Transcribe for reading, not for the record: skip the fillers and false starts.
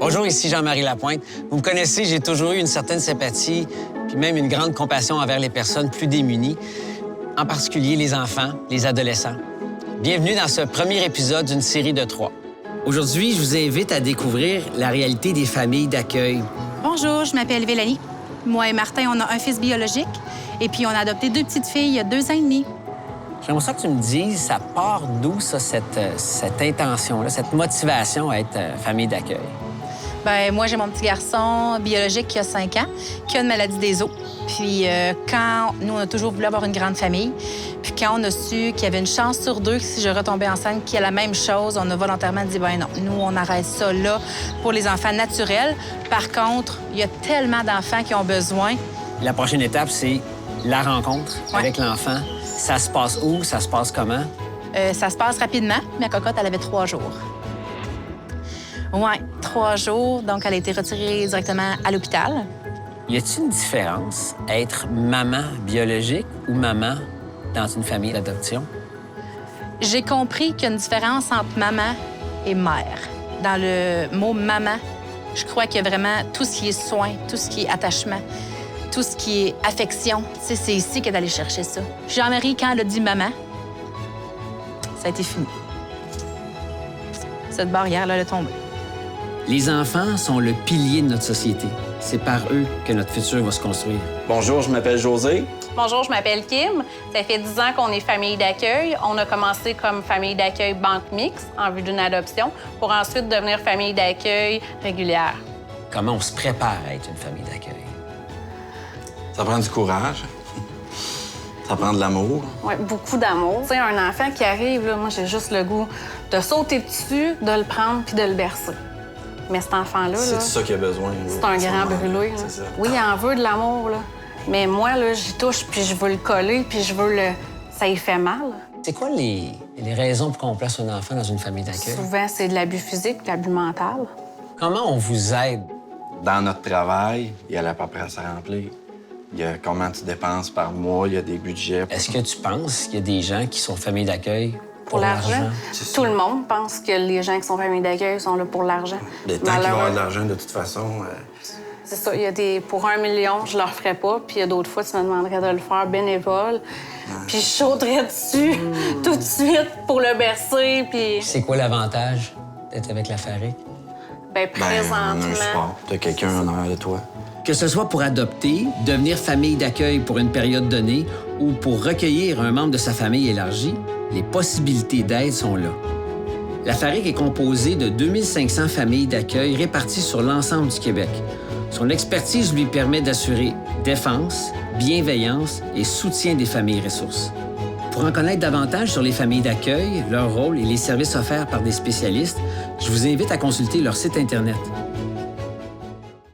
Bonjour, ici Jean-Marie Lapointe. Vous me connaissez, j'ai toujours eu une certaine sympathie, puis même une grande compassion envers les personnes plus démunies, en particulier les enfants, les adolescents. Bienvenue dans ce premier épisode d'une série de 3. Aujourd'hui, je vous invite à découvrir la réalité des familles d'accueil. Bonjour, je m'appelle Vélanie. Moi et Martin, on a un fils biologique et puis on a adopté 2 petites filles il y a 2 ans et demi. J'aimerais ça que tu me dises, ça part d'où, ça, cette intention-là, cette motivation à être famille d'accueil? Bien, moi, j'ai mon petit garçon biologique qui a 5 ans, qui a une maladie des os. Puis quand nous, on a toujours voulu avoir une grande famille, puis quand on a su qu'il y avait une chance sur 2 que si je retombais enceinte, qu'il y a la même chose, on a volontairement dit, ben non, nous, on arrête ça là pour les enfants naturels. Par contre, il y a tellement d'enfants qui ont besoin. La prochaine étape, c'est la rencontre avec l'enfant. Ça se passe où? Ça se passe comment? Ça se passe rapidement. Ma cocotte, elle avait 3 jours. Oui, 3 jours. Donc, elle a été retirée directement à l'hôpital. Y a-t-il une différence être maman biologique ou maman dans une famille d'adoption? J'ai compris qu'il y a une différence entre maman et mère. Dans le mot maman, je crois qu'il y a vraiment tout ce qui est soin, tout ce qui est attachement, tout ce qui est affection. Tu sais, c'est ici qu'elle est allée chercher ça. Jean-Marie, quand elle a dit maman, ça a été fini. Cette barrière-là, elle est tombée. Les enfants sont le pilier de notre société. C'est par eux que notre futur va se construire. Bonjour, je m'appelle José. Bonjour, je m'appelle Kim. Ça fait 10 ans qu'on est famille d'accueil. On a commencé comme famille d'accueil banque mixte en vue d'une adoption pour ensuite devenir famille d'accueil régulière. Comment on se prépare à être une famille d'accueil? Ça prend du courage. Ça prend de l'amour. Oui, beaucoup d'amour. Tu sais, un enfant qui arrive, là, moi, j'ai juste le goût de sauter dessus, de le prendre puis de le bercer. Mais cet enfant-là, C'est là, ça qu'il a besoin. c'est un grand brûlé. Là. C'est ça. Oui, il en veut de l'amour, là. Mais moi, là, j'y touche puis je veux le coller puis je veux le... Ça y fait mal. C'est quoi les raisons pour qu'on place un enfant dans une famille d'accueil? Souvent, c'est de l'abus physique, de l'abus mental. Comment on vous aide? Dans notre travail, il y a la paperasse à remplir. Il y a comment tu dépenses par mois, il y a des budgets. Est-ce que tu penses qu'il y a des gens qui sont familles d'accueil Pour l'argent. C'est Tout ça. le monde pense que les gens qui sont famille d'accueil sont là pour l'argent. Mais tant qu'il va y avoir de Malheureux- l'argent, de toute façon, C'est ça. Il y a des... Pour 1 million, je le referais pas. Puis il y a d'autres fois, tu me demanderais de le faire bénévole. Puis je sauterais dessus tout de suite pour le bercer. Puis, C'est quoi l'avantage d'être avec la Faric? ben on a un présentement... support. T'as quelqu'un en arrière de toi. Que ce soit pour adopter, devenir famille d'accueil pour une période donnée ou pour recueillir un membre de sa famille élargie, les possibilités d'aide sont là. La Faric est composée de 2500 familles d'accueil réparties sur l'ensemble du Québec. Son expertise lui permet d'assurer défense, bienveillance et soutien des familles ressources. Pour en connaître davantage sur les familles d'accueil, leur rôle et les services offerts par des spécialistes, je vous invite à consulter leur site Internet